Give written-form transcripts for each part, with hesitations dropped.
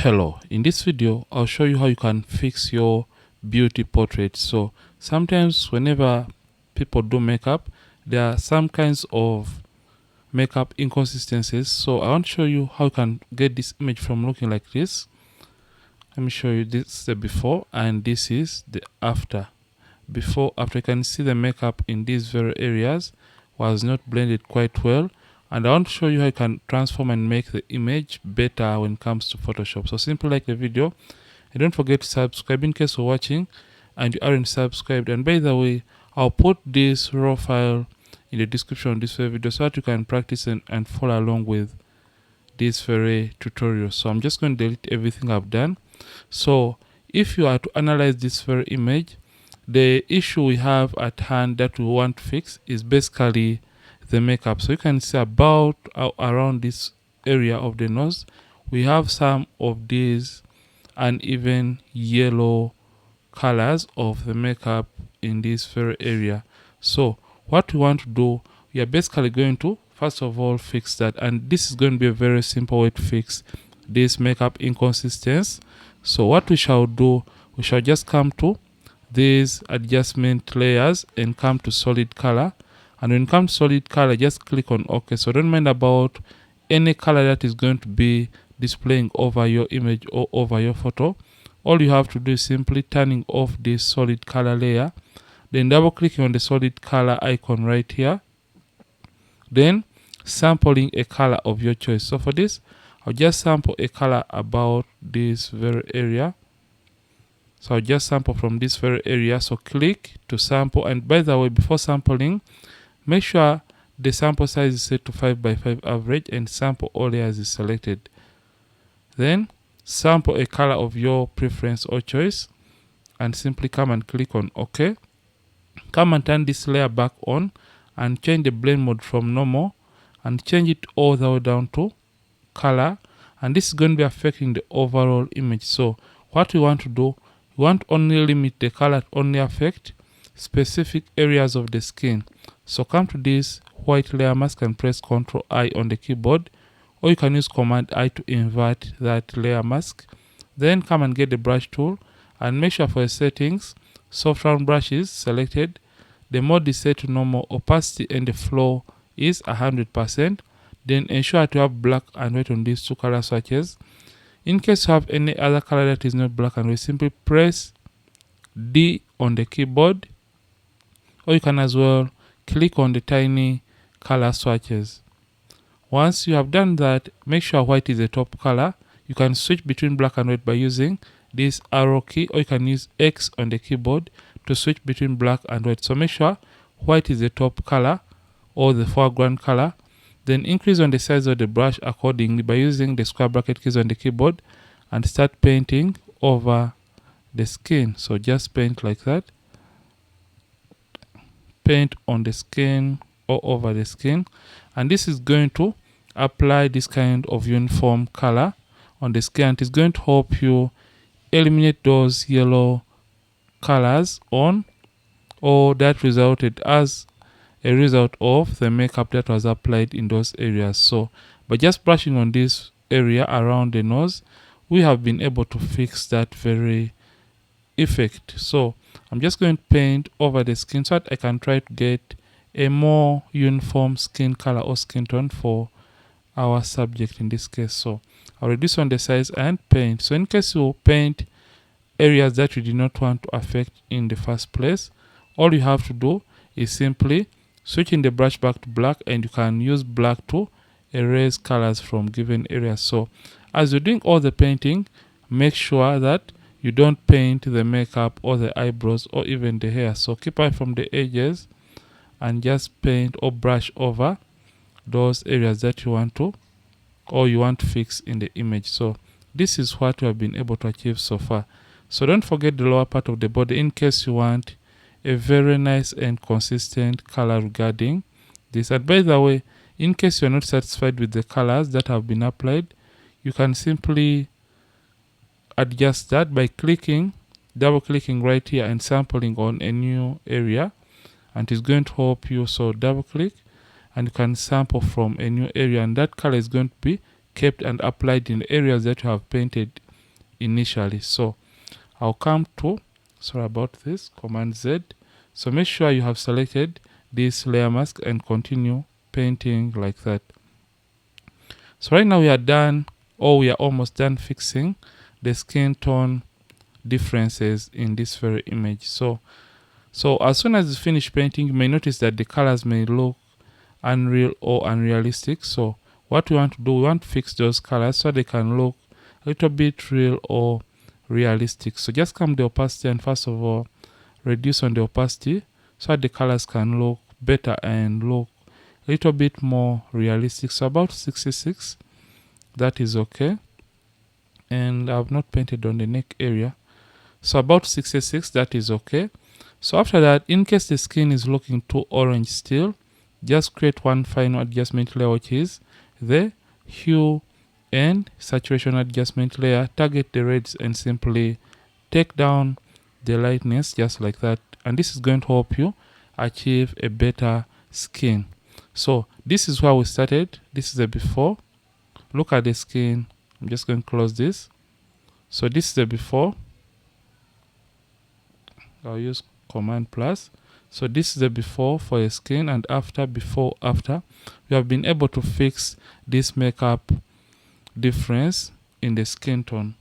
Hello, in this video I'll show you how you can fix your beauty portrait. So sometimes whenever people do makeup, there are some kinds of makeup inconsistencies. So I want to show you how you can get this image from looking like this. Let me show you. This is the before and this is the after. Before, after, you can see the makeup in these very areas was not blended quite well, and I want to show you how you can transform and make the image better when it comes to Photoshop. So simply like the video, and don't forget to subscribe in case you're watching and you aren't subscribed. And by the way, I'll put this raw file in the description of this video so that you can practice and follow along with this very tutorial. So I'm just going to delete everything I've done. So if you are to analyze this very image, the issue we have at hand that we want to fix is basically the makeup. So you can see about around this area of the nose, we have some of these uneven yellow colors of the makeup in this very area. So what we want to do, we are basically going to first of all fix that, and this is going to be a very simple way to fix this makeup inconsistency. So what we shall do, we shall just come to these adjustment layers and come to solid color, and when you come to solid color, just click on OK. So don't mind about any color that is going to be displaying over your image or over your photo. All you have to do is simply turning off this solid color layer, then double clicking on the solid color icon right here, then sampling a color of your choice. So for this, I'll just sample a color about this very area. So I'll just sample from this very area. So click to sample, and by the way, before sampling, make sure the sample size is set to 5x5 average and sample all layers is selected. Then sample a color of your preference or choice and simply come and click on OK. Come and turn this layer back on and change the blend mode from normal and change it all the way down to color, and this is going to be affecting the overall image. So what we want to do, we want to only limit the color to only affect specific areas of the skin. So come to this white layer mask and press Ctrl I on the keyboard, or you can use Command I to invert that layer mask. Then come and get the brush tool and make sure for the settings, soft round brush is selected, the mode is set to normal, opacity and the flow is 100%. Then ensure to have black and white on these two color swatches. In case you have any other color that is not black and white, simply press D on the keyboard, or you can as well click on the tiny color swatches. Once you have done that, make sure white is the top color. You can switch between black and white by using this arrow key, or you can use X on the keyboard to switch between black and white. So make sure white is the top color or the foreground color. Then increase on the size of the brush accordingly by using the square bracket keys on the keyboard and start painting over the skin. So just paint like that. Paint on the skin or over the skin, and this is going to apply this kind of uniform color on the skin. It's going to help you eliminate those yellow colors on or that resulted as a result of the makeup that was applied in those areas. So by just brushing on this area around the nose, we have been able to fix that very effect. So I'm just going to paint over the skin so that I can try to get a more uniform skin color or skin tone for our subject in this case. So I'll reduce on the size and paint. So in case you paint areas that you did not want to affect in the first place, all you have to do is simply switching the brush back to black, and you can use black to erase colors from given areas. So as you're doing all the painting, make sure that you don't paint the makeup or the eyebrows or even the hair. So keep away from the edges and just paint or brush over those areas that you want to fix in the image. So this is what we have been able to achieve so far. So don't forget the lower part of the body in case you want a very nice and consistent color regarding this. And by the way, in case you're not satisfied with the colors that have been applied, you can simply adjust that by double clicking right here and sampling on a new area, and it's going to help you. So double click and you can sample from a new area, and that color is going to be kept and applied in the areas that you have painted initially. So I'll come to, sorry about this, Command Z. So make sure you have selected this layer mask and continue painting like that. So right now we are done, or we are almost done fixing the skin tone differences in this very image. So as soon as you finish painting, you may notice that the colors may look unreal or unrealistic. So what we want to do, we want to fix those colors so they can look a little bit real or realistic. So just come to the opacity and first of all reduce on the opacity so that the colors can look better and look a little bit more realistic. So about 66, that is okay. And I've not painted on the neck area. So about 66, that is okay. So after that, in case the skin is looking too orange still, just create one final adjustment layer, which is the hue and saturation adjustment layer. Target the reds and simply take down the lightness just like that. And this is going to help you achieve a better skin. So this is where we started. This is the before. Look at the skin. I'm just going to close this. So this is the before. I'll use Command plus. So this is the before for a skin, and after, before, after. We have been able to fix this makeup difference in the skin tone.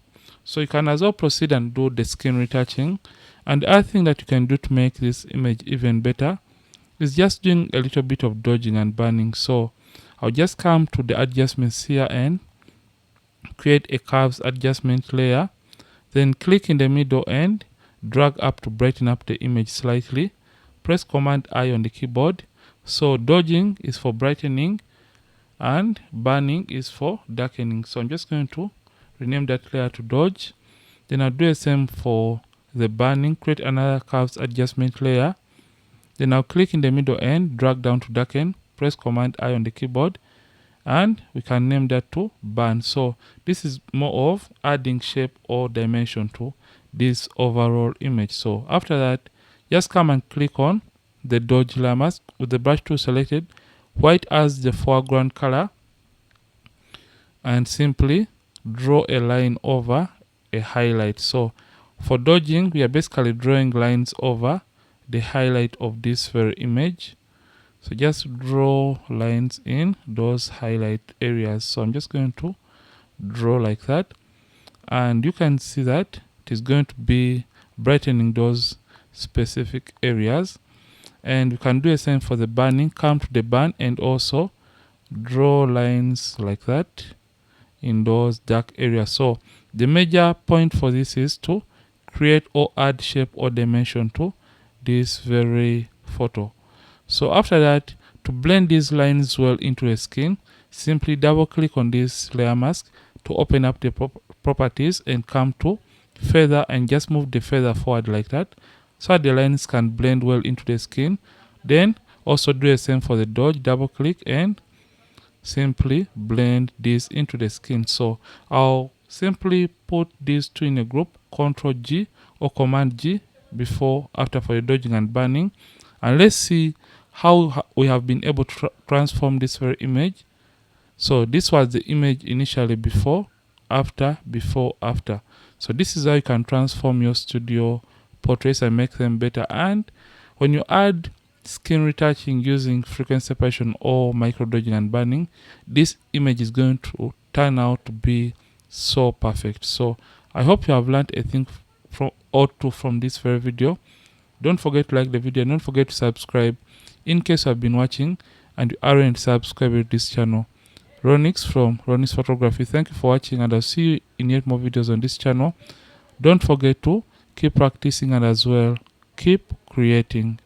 So you can as well proceed and do the skin retouching. And the other thing that you can do to make this image even better is just doing a little bit of dodging and burning. So I'll just come to the adjustments here and create a curves adjustment layer. Then click in the middle and drag up to brighten up the image slightly. Press Command I on the keyboard. So dodging is for brightening and burning is for darkening. So I'm just going to rename that layer to dodge. Then I'll do the same for the burning. Create another curves adjustment layer. Then I'll click in the middle and drag down to darken. Press Command I on the keyboard. And we can name that to burn. So this is more of adding shape or dimension to this overall image. So after that, just come and click on the dodge layer mask with the brush tool selected, white as the foreground color, and simply draw a line over a highlight. So for dodging, we are basically drawing lines over the highlight of this very image. So just draw lines in those highlight areas. So I'm just going to draw like that, and you can see that it is going to be brightening those specific areas. And you can do the same for the burning. Come to the burn and also draw lines like that in those dark areas. So the major point for this is to create or add shape or dimension to this very photo. So after that, to blend these lines well into the skin, simply double click on this layer mask to open up the properties and come to feather and just move the feather forward like that so that the lines can blend well into the skin. Then also do the same for the dodge. Double click and simply blend this into the skin. So I'll simply put these two in a group, Ctrl G or Command G, before, after for the dodging and burning. And let's see how we have been able to transform this very image. So this was the image initially before, after, before, after. So this is how you can transform your studio portraits and make them better. And when you add skin retouching using frequency separation or micro dodging and burning, this image is going to turn out to be so perfect. So I hope you have learned a thing from or two from this very video. Don't forget to like the video and don't forget to subscribe in case you have been watching and you aren't subscribed to this channel. Ronix from Ronix Photography. Thank you for watching, and I'll see you in yet more videos on this channel. Don't forget to keep practicing and as well keep creating.